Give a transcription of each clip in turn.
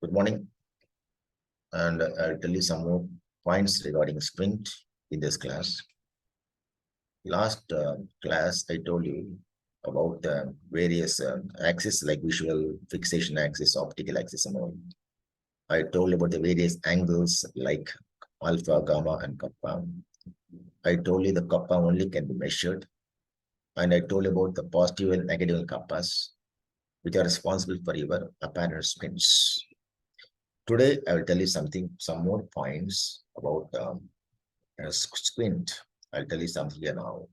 Good morning, and I'll tell you some more points regarding Squint in this class. Last class, I told you about various axes like visual fixation axis, optical axis, and all. I told about the various angles like alpha, gamma, and kappa. I told you the kappa only can be measured, and I told you about the positive and negative kappas, which are responsible for your apparent spins. Today, I will tell you some more points about Squint. I'll tell you something here now.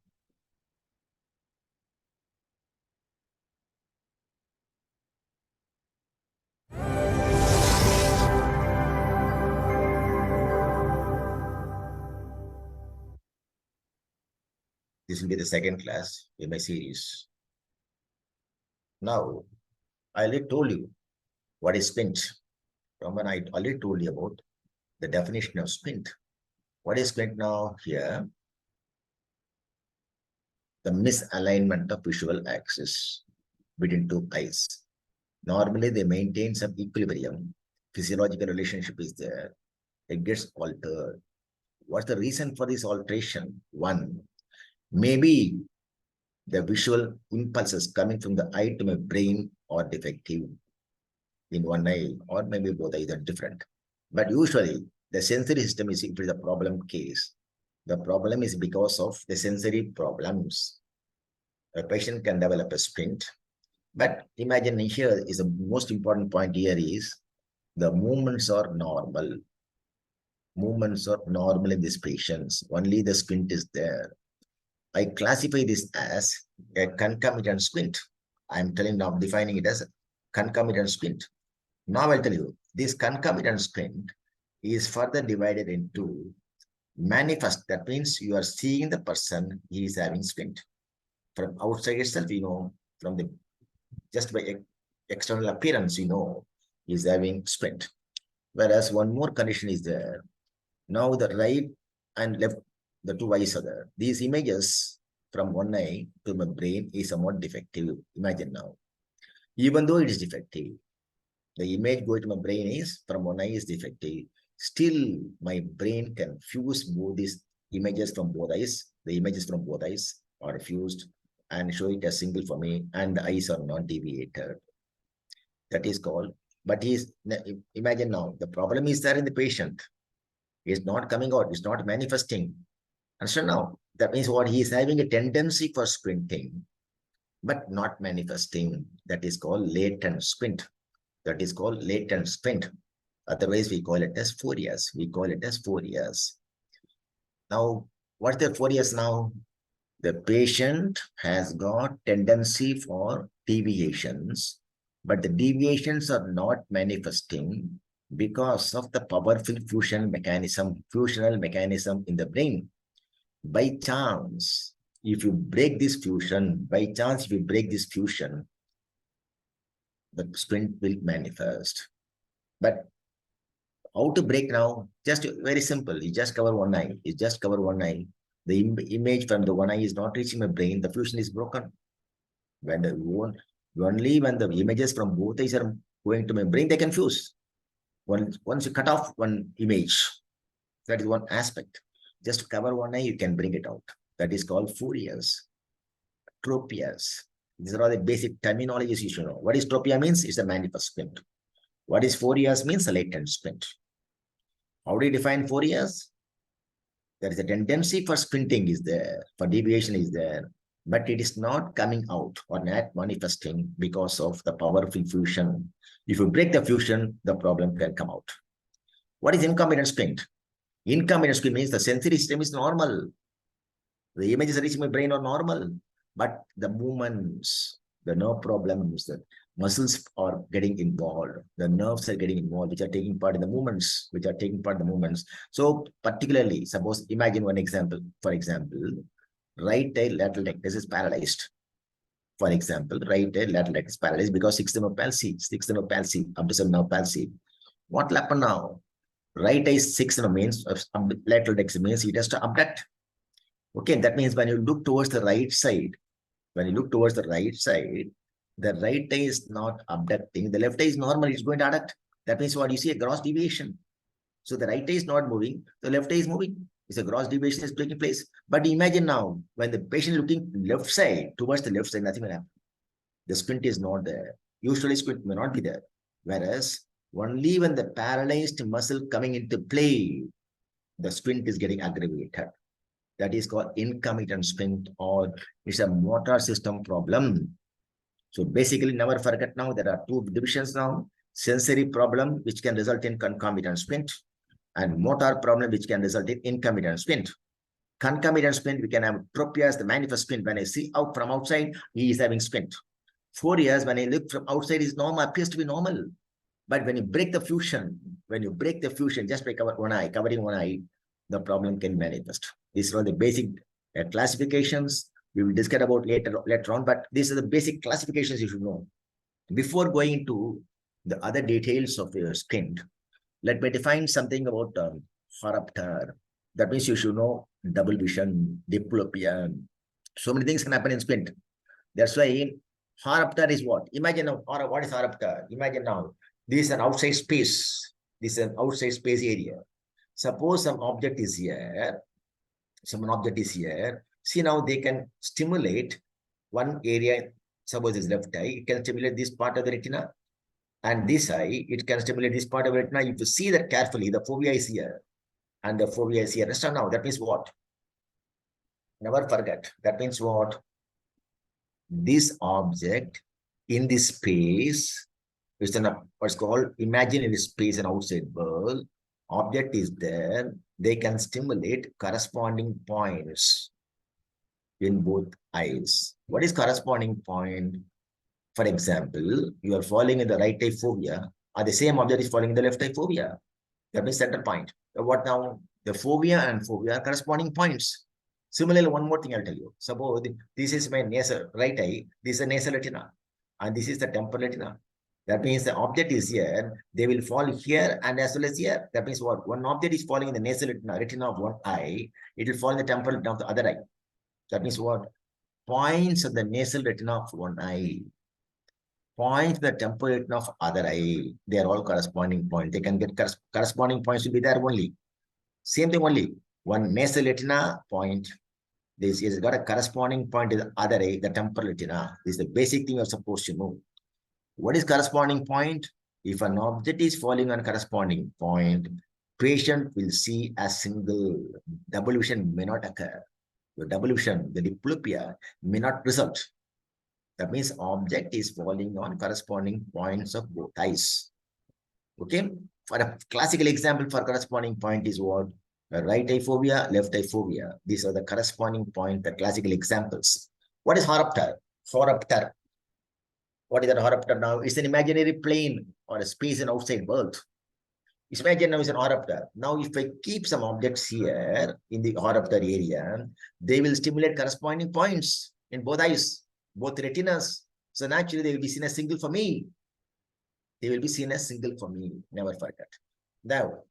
This will be the second class in my series. Now, I already told you what is Squint. From when I already told you about the definition of Squint. What is Squint now here? The misalignment of visual axis between two eyes. Normally, they maintain some equilibrium. Physiological relationship is there. It gets altered. What's the reason for this alteration? One, maybe the visual impulses coming from the eye to my brain are defective in one eye, or maybe both eyes are different. But usually, the sensory system is if it is a problem case. The problem is because of the sensory problems. A patient can develop a squint. But imagine here is the most important point here is the movements are normal. Movements are normal in these patients. Only the squint is there. I classify this as a concomitant squint. I'm telling now, defining it as a concomitant squint. Now I'll tell you, this concomitant squint is further divided into manifest. That means you are seeing the person, he is having squint. From outside itself, from the just by external appearance, he is having squint. Whereas one more condition is there. Now the right and left, the two eyes are there. These images from one eye to my brain is somewhat defective. Imagine now. Even though it is defective, the image going to my brain is from one eye is defective. Still, my brain can fuse both these images from both eyes. The images from both eyes are fused and show it as single for me, and the eyes are not deviated. That is called, but imagine now, the problem is there in the patient. It's not coming out, it's not manifesting. And so now, that means what he is having a tendency for squinting, but not manifesting. That is called latent squint. That is called latent squint. Otherwise, we call it as phobias. We call it as phobias. Now, what's the phobias now? The patient has got tendency for deviations, but the deviations are not manifesting because of the powerful fusional mechanism in the brain. By chance, if you break this fusion, the squint will manifest. But how to break now? Just very simple. You just cover one eye. The image from the one eye is not reaching my brain. The fusion is broken. Only when the images from both eyes are going to my brain, they can fuse. Once you cut off one image, that is one aspect. Just cover one eye, you can bring it out. That is called phobias, tropias. These are all the basic terminologies you should know. What is tropia means? It's a manifest squint. What is phobias means? A latent squint. How do you define phobias? There is a tendency for squinting is there, for deviation is there, but it is not coming out or not manifesting because of the powerful fusion. If you break the fusion, the problem can come out. What is incompetence squint? Incompetence squint means the sensory system is normal. The images reaching my brain are normal, but the movements, the nerve problems, the muscles are getting involved. The nerves are getting involved, which are taking part in the movements, So particularly, suppose, imagine one example. For example, right eye lateral rectus is paralyzed. For example, right eye lateral rectus is paralyzed because sixth nerve palsy, abductor nerve palsy. What will happen now? Right eye sixth nerve means lateral rectus means it has to abduct. Okay, that means when you look towards the right side, the right eye is not abducting. The left eye is normal, it's going to abduct. That means what? You see a gross deviation. So the right eye is not moving, the left eye is moving. It's a gross deviation is taking place. But imagine now, when the patient is looking left side, towards the left side, nothing will happen. The squint is not there. Usually squint may not be there. Whereas only when the paralyzed muscle coming into play, the squint is getting aggravated. That is called concomitant squint, or it's a motor system problem. So basically, never forget now, there are two divisions now. Sensory problem, which can result in concomitant squint, and motor problem, which can result in concomitant squint. Concomitant squint, we can have tropias, the manifest squint. When I see out from outside, he is having squint. 4 years, when I look from outside, is normal, appears to be normal. But when you break the fusion, just by covering one eye, the problem can manifest. These are the basic classifications we will discuss about later on, but these are the basic classifications you should know. Before going into the other details of your squint, let me define something about horopter. That means you should know double vision, diplopia. So many things can happen in squint. That's why horopter is what? Imagine now, what is horopter? Imagine now, this is an outside space. This is an outside space area. Suppose some object is here. See, now they can stimulate one area. Suppose it's left eye. It can stimulate this part of the retina. And this eye, it can stimulate this part of the retina. If you see that carefully, the fovea is here. And the fovea is here. Understand now? That means what? Never forget. That means what? This object in this space, it's what's called imaginary space and outside world. Object is there. They can stimulate corresponding points in both eyes. What is corresponding point? For example, you are falling in the right eye fovea, or the same object is falling in the left eye fovea. That means center point. What now? The fovea and fovea are corresponding points. Similarly, one more thing I'll tell you. Suppose this is my nasal right eye, this is a nasal retina, and this is the temporal retina. That means the object is here, they will fall here and as well as here. That means what? One object is falling in the nasal retina of one eye, it will fall in the temporal retina of the other eye. That means what? Points of the nasal retina of one eye, points the temporal retina of other eye. They are all corresponding points. They can get corresponding points to be there only. Same thing only. One nasal retina point. This is got a corresponding point to the other eye, the temporal retina. This is the basic thing you're supposed to know. What is corresponding point? If an object is falling on corresponding point, patient will see a single. Double vision may not occur. The double vision, the diplopia, may not result. That means object is falling on corresponding points of both eyes. Okay. For a classical example for corresponding point is what? Right eye fovea, left eye fovea. These are the corresponding point, the classical examples. What is horopter? Horopter. What is that horopter now? It's an imaginary plane or a space in outside world. Imagine now is an horopter. Now, if I keep some objects here in the horopter area, they will stimulate corresponding points in both eyes, both retinas. So naturally, they will be seen as single for me. They will be seen as single for me. Never forget. Now,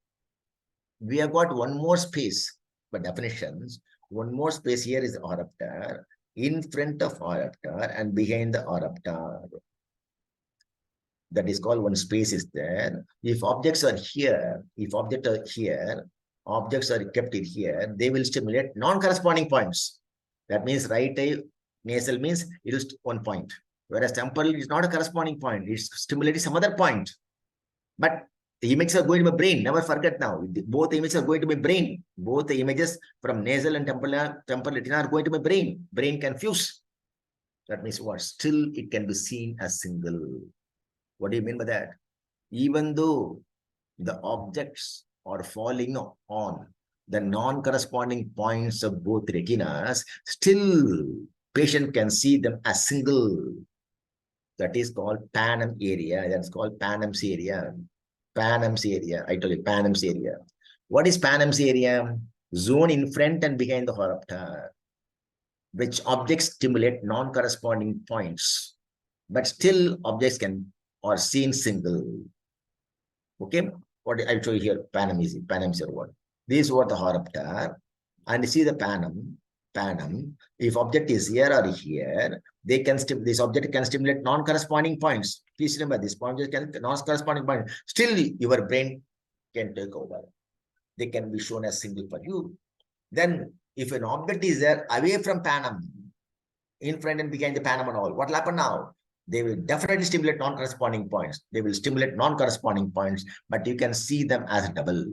we have got one more space, but definitions. One more space here is the horopter, in front of horopter and behind the horopter. That is called one space is there. If objects are here, objects are kept in here, they will stimulate non-corresponding points. That means right eye nasal means it is one point. Whereas temporal is not a corresponding point. It's stimulating some other point. But the images are going to my brain. Never forget now. Both the images are going to my brain. Both the images from nasal and temporal retina are going to my brain. Brain can fuse. That means what? Still it can be seen as single. What do you mean by that? Even though the objects are falling on the non-corresponding points of both retinas, still patient can see them as single. That is called Panem area. That's called Panem's area. Panem's area. I told you Panem's area. What is Panem's area? Zone in front and behind the horopter, which objects stimulate non-corresponding points, but still objects are seen single. Okay, what I'll show you here. Panem is your word. This is what the horopter, and you see the panem. If object is here or here, this object can stimulate non-corresponding points. Please remember, this point can non-corresponding point. Still, your brain can take over. They can be shown as single for you. Then, if an object is there away from Panam, in front and behind the Panam and all, what will happen now? They will definitely stimulate non-corresponding points. They will stimulate non-corresponding points, but you can see them as double.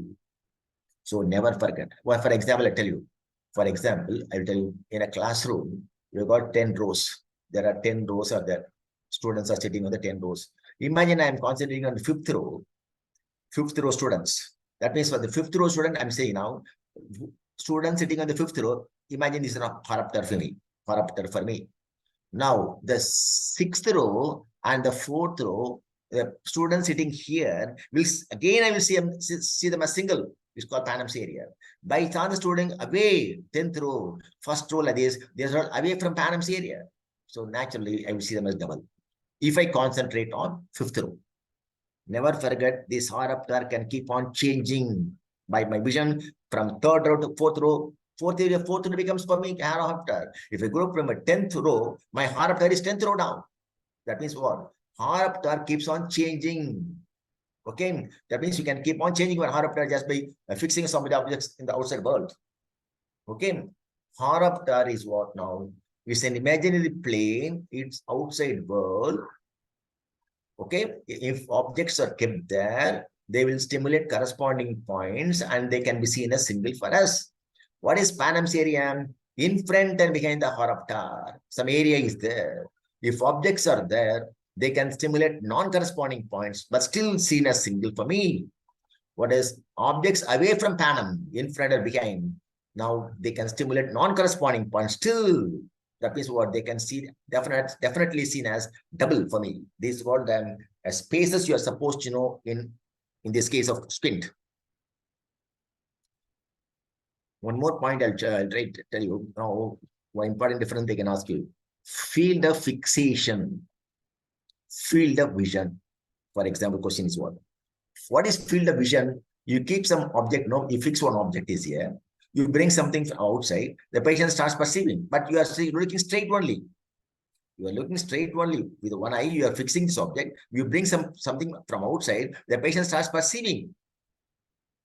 So never forget. Well, for example, I tell you. For example, I will tell you, in a classroom, you've got 10 rows. There are 10 rows are there. Students are sitting on the 10 rows. Imagine I am concentrating on the fifth row students. That means for the fifth row student, I'm saying now, students sitting on the fifth row, imagine this is a horopter for me. Now, the sixth row and the fourth row, the students sitting here, I will see them as single. It's called Panam's area. By chance, the student away, 10th row, first row like this, they're away from Panam's area. So naturally, I will see them as double. If I concentrate on fifth row. Never forget, this horopter can keep on changing by my vision from third row to fourth row. Fourth row becomes for me horopter. If I go from a 10th row, my horopter is 10th row down. That means what? Horopter keeps on changing. Okay, that means you can keep on changing your horopter just by fixing some of the objects in the outside world. Okay, horopter is what now? It's an imaginary plane, it's outside world. Okay, if objects are kept there, they will stimulate corresponding points and they can be seen as single for us. What is Panam's area? In front and behind the horopter, some area is there. If objects are there, they can stimulate non-corresponding points, but still seen as single for me. What is objects away from Panam, in front or behind? Now they can stimulate non-corresponding points still. That means what they can see, definitely seen as double for me. This is what them as spaces you are supposed to know in this case of Squint. One more point I'll try to tell you now. One important difference they can ask you. Field of fixation. Field of vision. For example, question is what? What is field of vision? You keep some object, no, you fix one object is here. You bring something from outside, the patient starts perceiving, but you are looking straight only. You are looking straight only. With one eye, you are fixing this object. You bring something from outside, the patient starts perceiving.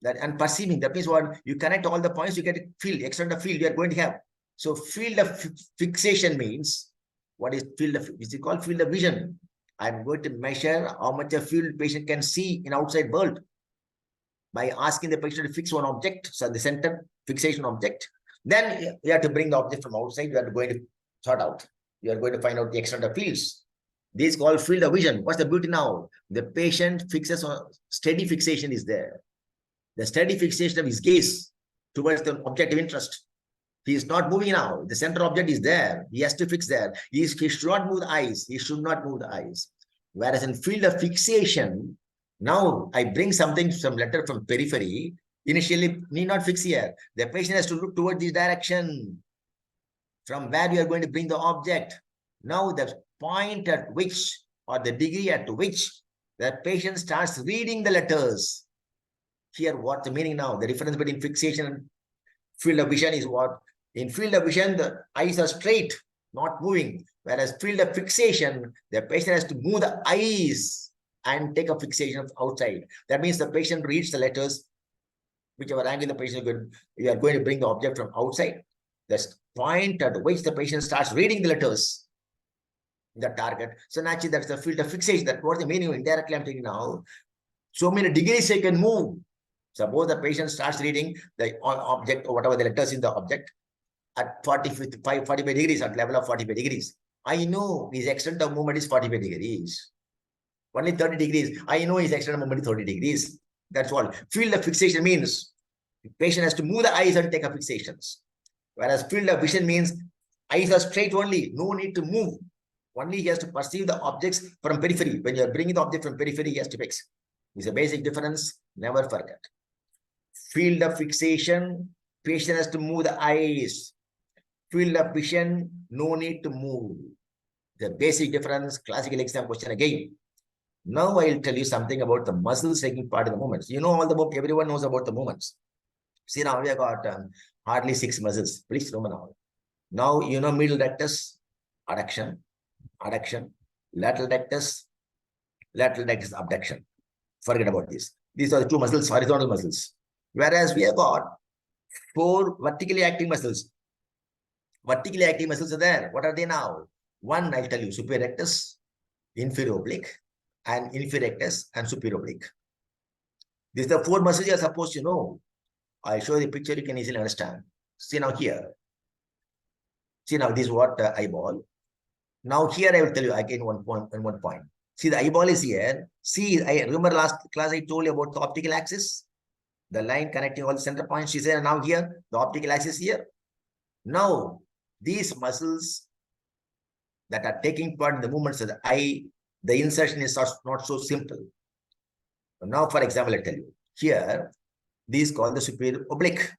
And perceiving, that means what? You connect all the points, you get a field, extend the field you are going to have. So field of fixation means, what is field of, is it called field of vision? I'm going to measure how much a field patient can see in outside world by asking the patient to fix one object, so the center fixation object. Then you have to bring the object from outside, you are going to sort out. You are going to find out the extent of fields. This is called field of vision. What's the beauty now? The patient fixes on steady fixation is there. The steady fixation of his gaze towards the object of interest. He is not moving now. The center object is there. He has to fix there. He should not move the eyes. He should not move the eyes. Whereas in field of fixation, now I bring something, some letter from periphery. Initially, need not fix here. The patient has to look towards this direction from where you are going to bring the object. Now the point at which, or the degree at which, the patient starts reading the letters. Here, what the meaning now? The difference between fixation and field of vision is what? In field of vision, the eyes are straight, not moving. Whereas field of fixation, the patient has to move the eyes and take a fixation of outside. That means the patient reads the letters, whichever angle the patient is going, you are going to bring the object from outside. The point at which the patient starts reading the letters, the target. So naturally, that's the field of fixation. That's what the meaning indirectly I'm taking now. So many degrees they can move. Suppose the patient starts reading the object or whatever the letters in the object at 45 degrees, at level of 45 degrees. I know his extent of movement is 45 degrees. Only 30 degrees. I know his extent of movement is 30 degrees. That's all. Field of fixation means the patient has to move the eyes and take a fixations. Whereas field of vision means eyes are straight only. No need to move. Only he has to perceive the objects from periphery. When you are bringing the object from periphery, he has to fix. It's a basic difference. Never forget. Field of fixation, patient has to move the eyes. Field of vision, no need to move. The basic difference, classical exam question again. Now I'll tell you something about the muscles taking part in the movements. You know all the movements, everyone knows about the movements. See now we have got hardly 6 muscles. Please remember now. Now you know middle rectus, adduction, lateral rectus, lateral axis abduction. Forget about this. These are the two muscles, horizontal muscles. Whereas we have got 4 vertically acting muscles. Vertically acting muscles are there. What are they now? One, I'll tell you, superior rectus, inferior oblique, and inferior rectus and superior oblique. These are the 4 muscles you are supposed to know. I'll show you the picture, you can easily understand. See now here. See now, this is what eyeball. Now here I will tell you again one point. See, the eyeball is here. See, I remember last class I told you about the optical axis, the line connecting all the center points. She said now here the optical axis here. Now these muscles that are taking part in the movements of the eye, the insertion is not so simple. Now, for example, I tell you here, this is called the superior oblique.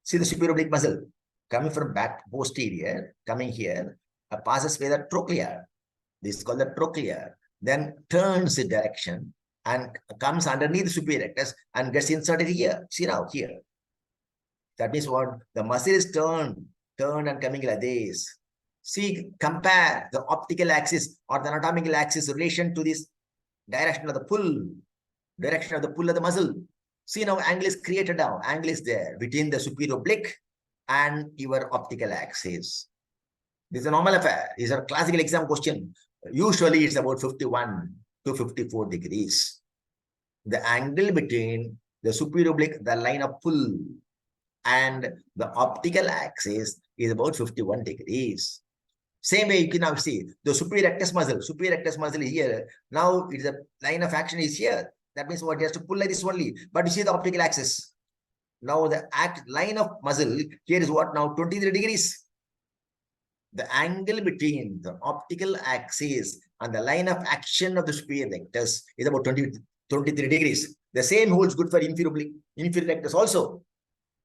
See the superior oblique muscle coming from back posterior, coming here, passes by the trochlea. This is called the trochlea. Then turns the direction and comes underneath the superior rectus and gets inserted here. See now here. That means what? The muscle is turned and coming like this. See, compare the optical axis or the anatomical axis relation to this direction of the pull of the muscle. See now, angle is created now. Angle is there between the superior oblique and your optical axis. This is a normal affair. This is a classical exam question. Usually it's about 51 to 54 degrees. The angle between the superior oblique, the line of pull, and the optical axis is about 51 degrees. Same way you can now see the superior rectus muscle. Superior rectus muscle is here. Now it's a line of action is here. That means what? He has to pull like this only. But you see the optical axis. Now the line of muscle here is what now? 23 degrees. The angle between the optical axis and the line of action of the superior rectus is about 23 degrees. The same holds good for inferior rectus also.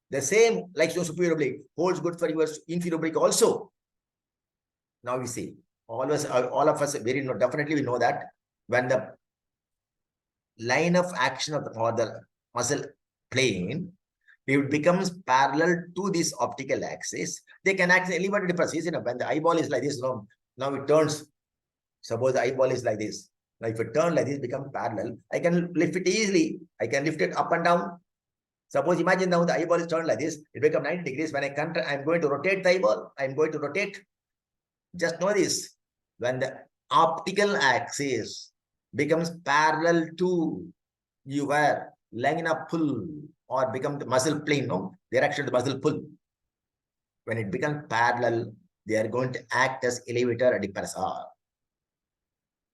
The same, like your superior oblique, holds good for your inferior oblique also. Now we see, all of us very definitely we know that when the line of action of the muscle plane, it becomes parallel to this optical axis, they can act elevated difference. When the eyeball is like this, now it turns. Suppose the eyeball is like this. Now if it turns like this, become parallel, I can lift it easily. I can lift it up and down. Suppose imagine now the eyeball is turned like this, it becomes 90 degrees. When I'm going to rotate the eyeball, I'm going to rotate. Just know this, when the optical axis becomes parallel to your line of pull or become the muscle plane, direction of the muscle pull. When it becomes parallel, they are going to act as elevator and depressor.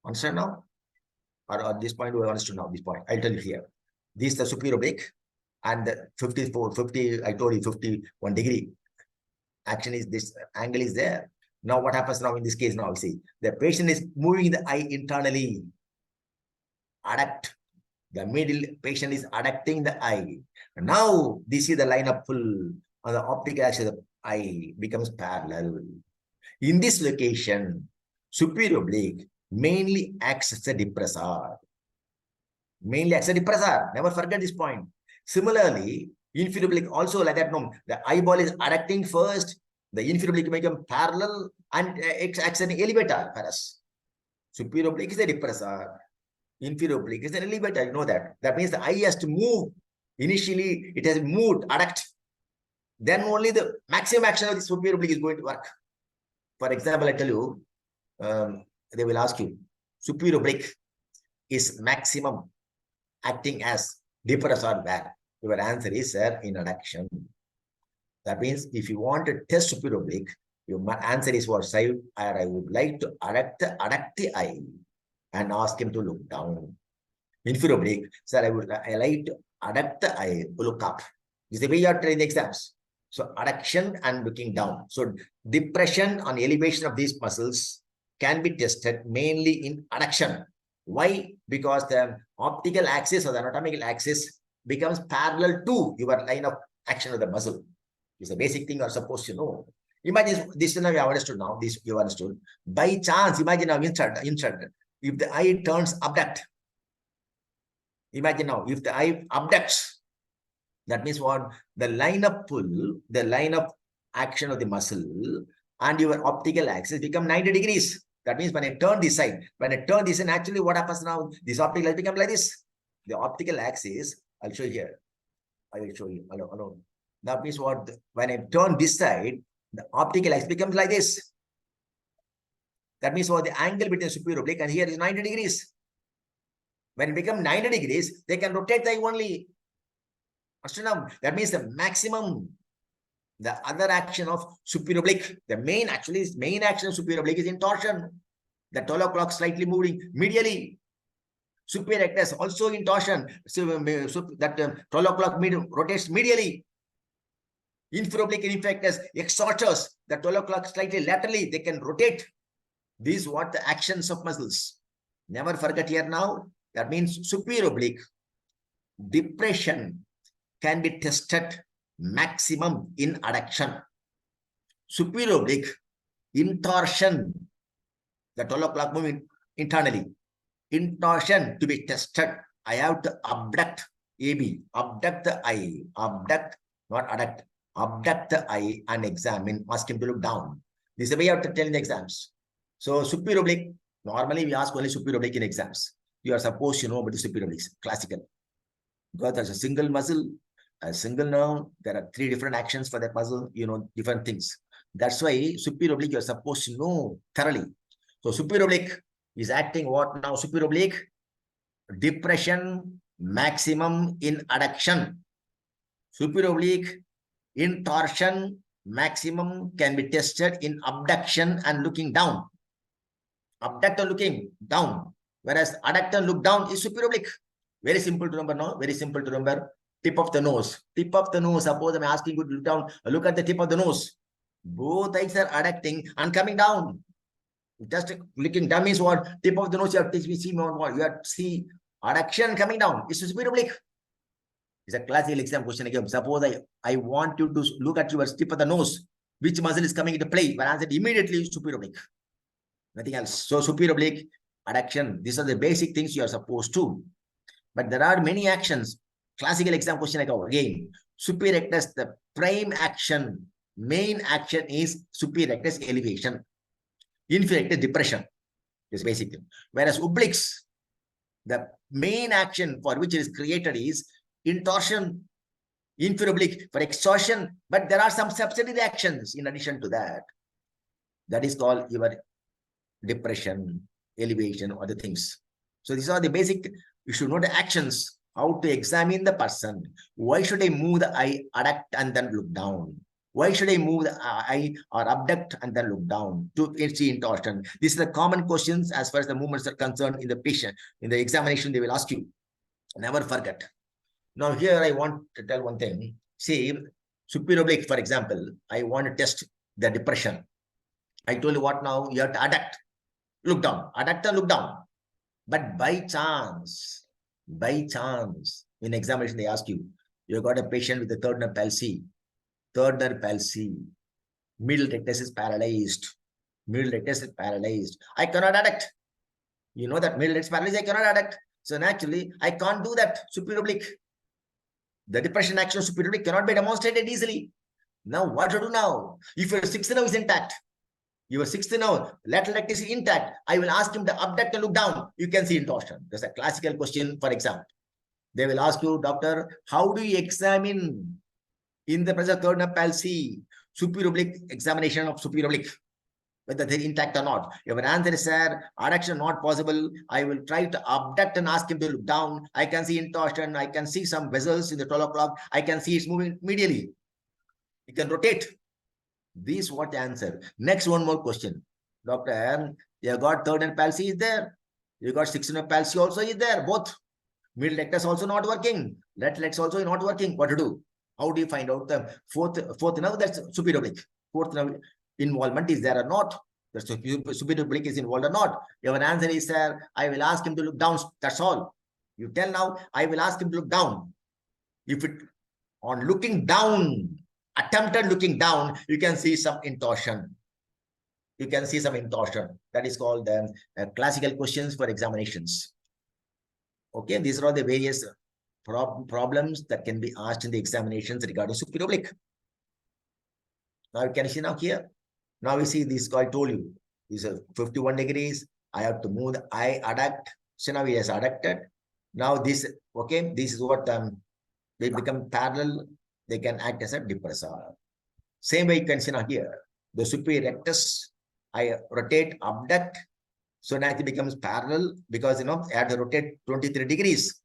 Understand now? Or at this point, we understood now this point. I'll tell you here. This is the superior oblique and the 50, I told you 51 degree. Action is this, angle is there. Now what happens now in this case now? See, the patient is moving the eye internally. Adduct. The middle patient is adducting the eye. Now this is the line of pull on the optical axis of the eye becomes parallel. In this location, superior oblique mainly acts as a depressor. Never forget this point. Similarly, inferior oblique also like that. No, the eyeball is adducting first. The inferior oblique become parallel and it acts as an elevator for us. Superior oblique is a depressor. Inferior oblique is an elevator. You know that. That means the eye has to move. Initially, it has moved, adduct. Then only the maximum action of the superior oblique is going to work. For example, I tell you, they will ask you, superior oblique is maximum acting as depressor where? Your answer is, sir, in adduction. That means if you want to test superior oblique, your answer is what? Sir, I would like to adduct the eye and ask him to look down. Inferior oblique, sir, I like to adduct the eye, look up. This is the way you are training the exams. So adduction and looking down. So depression on elevation of these muscles can be tested mainly in adduction. Why? Because the optical axis or the anatomical axis becomes parallel to your line of action of the muscle. It's a basic thing you are supposed to know. Imagine this now you have understood now. This you understood. By chance, imagine now insert. If the eye turns abduct. Imagine now if the eye abducts. That means what? The line of pull, the line of action of the muscle and your optical axis become 90 degrees. That means when I turn this side, actually what happens now? This optical axis becomes like this. The optical axis, I'll show you here. I will show you alone. That means what? When I turn this side, the optical axis becomes like this. That means what? The angle between superior oblique and here is 90 degrees. When it becomes 90 degrees, they can rotate the eye only. That means the maximum, the other action of superior oblique, the main action of superior oblique is in torsion. The 12 o'clock slightly moving medially. Superior rectus also in torsion. So that 12 o'clock rotates medially. Inferior oblique and inferior rectus extorters. The 12 o'clock slightly laterally. They can rotate. These what the actions of muscles. Never forget here now. That means superior oblique depression can be tested maximum in adduction. Superior oblique intorsion, the 12 o'clock moving internally. Intorsion to be tested. I have to abduct AB, abduct the eye, abduct, not adduct, abduct the eye and examine, ask him to look down. This is the way you have to tell in the exams. So superior oblique, normally we ask only superior oblique in exams. You are supposed to know about the superior obliques, classical. Because there's a single muscle, a single nerve, there are 3 different actions for that muscle, different things. That's why superior oblique you're supposed to know thoroughly. So superior oblique is acting what now? Superior oblique depression maximum in adduction. Superior oblique in torsion maximum can be tested in abduction and looking down. Abductor looking down, whereas adductor look down is superior oblique. Very simple to remember, no? Very simple to remember. Tip of the nose. Tip of the nose. Suppose I'm asking you to look down. Look at the tip of the nose. Both eyes are adducting and coming down. Just looking down means what? Tip of the nose. You have to see what? You have to see adduction coming down. It's superior oblique. It's a classical exam question again. Suppose I want you to look at your tip of the nose. Which muscle is coming into play? But answer immediately is superior oblique. Nothing else. So superior oblique, adduction. These are the basic things you are supposed to. But there are many actions. Classical exam question again. Superior rectus, the prime action, main action is superior rectus elevation. Inferior rectus depression is basic thing. Whereas obliques, the main action for which it is created is intorsion, inferior oblique for extorsion. But there are some subsidiary actions in addition to that. That is called your depression, elevation, other things. So these are the basic. You should know the actions, how to examine the person. Why should I move the eye, adduct and then look down? Why should I move the eye or abduct and then look down to see intorsion? These are the common questions as far as the movements are concerned in the patient. In the examination, they will ask you. Never forget. Now here I want to tell one thing. See, superior oblique, for example, I want to test the depression. I told you what now? You have to adduct, look down, adduct and look down. But by chance, in examination, they ask you, you got a patient with a third nerve palsy, middle rectus is paralyzed, I cannot adduct. You know that middle rectus paralyzed, I cannot adduct. So naturally, I can't do that superior oblique. The depression action of superior oblique cannot be demonstrated easily. Now, what to do now? If your 6th nerve is intact, your 6th nerve, lateral rectus is intact, I will ask him to abduct and look down. You can see intorsion. That's a classical question for example. They will ask you, doctor, how do you examine in the presence of third nerve palsy, superior oblique examination of superior oblique, whether they're intact or not? Your answer is, sir, adduction not possible. I will try to abduct and ask him to look down. I can see intorsion. I can see some vessels in the 12 o'clock. I can see it's moving medially. It can rotate. This what the answer. Next, one more question. Doctor, you got third nerve palsy is there. You got 6th nerve palsy also is there. Both. Middle rectus also not working. Lateral rectus also not working. What to do? How do you find out the fourth nerve? That's superior oblique. Fourth nerve involvement is there or not? The superior oblique is involved or not? Your answer is, sir, I will ask him to look down. That's all. You tell now, I will ask him to look down. If it on looking down, attempted looking down, you can see some intorsion. That is called the classical questions for examinations. Okay, these are all the various problems that can be asked in the examinations regarding superior oblique. Now you can see now here. Now we see this, I told you. is a 51 degrees. I have to move the eye adduct. So now he has adducted. Now this, okay, this is what they become parallel. They can act as a depressor. Same way you can see now here. The superior rectus, I rotate, abduct. So now it becomes parallel because, I have to rotate 23 degrees.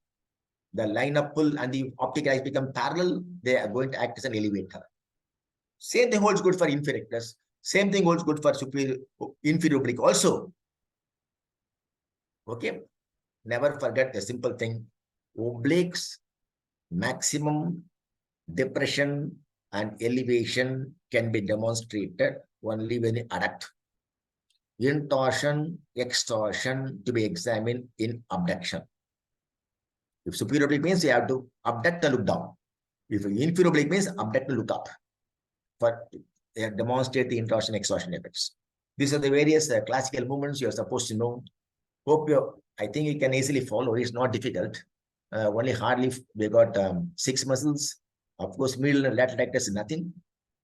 The line of pull and the optical eyes become parallel. They are going to act as an elevator. Same thing holds good for inferior rectus. Same thing holds good for superior, inferior oblique also. Okay. Never forget the simple thing. Obliques, maximum depression and elevation can be demonstrated only when you adduct. Intorsion, extorsion to be examined in abduction. If superior oblique means you have to abduct and look down. If inferior oblique means abduct and look up. For demonstrate the intorsion, extorsion effects. These are the various classical movements you are supposed to know. I think you can easily follow. It's not difficult. Only hardly we got 6 muscles. Of course, middle and lateral rectus is nothing.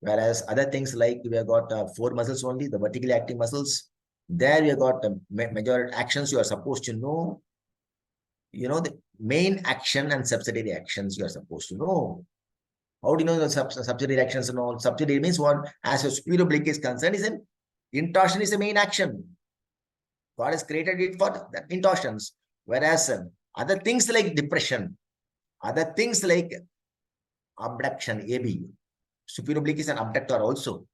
Whereas other things like we have got 4 muscles only, the vertically acting muscles. There we have got major actions you are supposed to know. The main action and subsidiary actions you are supposed to know. How do you know the subsidiary actions and all? Subsidiary means what? As a superior oblique is concerned, is an intorsion is the main action. God has created it for that intorsions. Whereas other things like depression, other things like abduction, AB, superior oblique is an abductor also.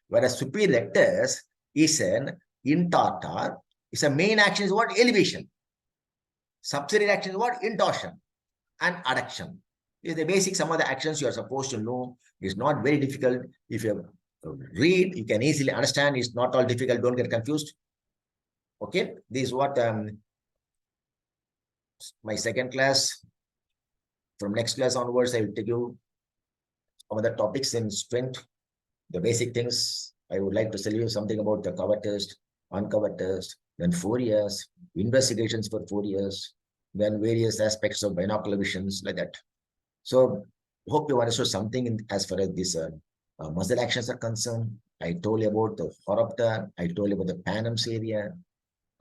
Whereas superior rectus is an intortor. Its a main action is what? Elevation. Subsidiary action is what? Intorsion and adduction. Is the basic some of the actions you are supposed to know. It's not very difficult. If you read, you can easily understand. It's not all difficult. Don't get confused. Okay, this is what my second class. From next class onwards, I will take you some of the topics in Squint, the basic things. I would like to tell you something about the cover test, uncover test, then 4 years, investigations for 4 years, then various aspects of binocular visions like that. So hope you understood something as far as these muscle actions are concerned. I told you about the horopter. I told you about the Panams area.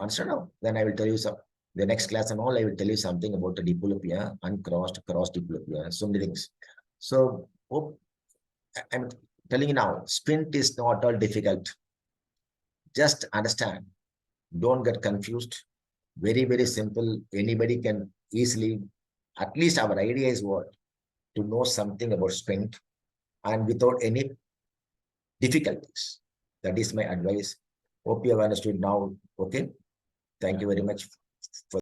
Understand now? Then I will tell you some. The next class and all, I will tell you something about the diplopia, uncrossed, crossed diplopia, so many things. So hope I'm telling you now, Squint is not all difficult. Just understand. Don't get confused. Very, very simple. Anybody can easily, at least our idea is what? To know something about Squint and without any difficulties. That is my advice. Hope you have understood now. Okay. Thank you very much for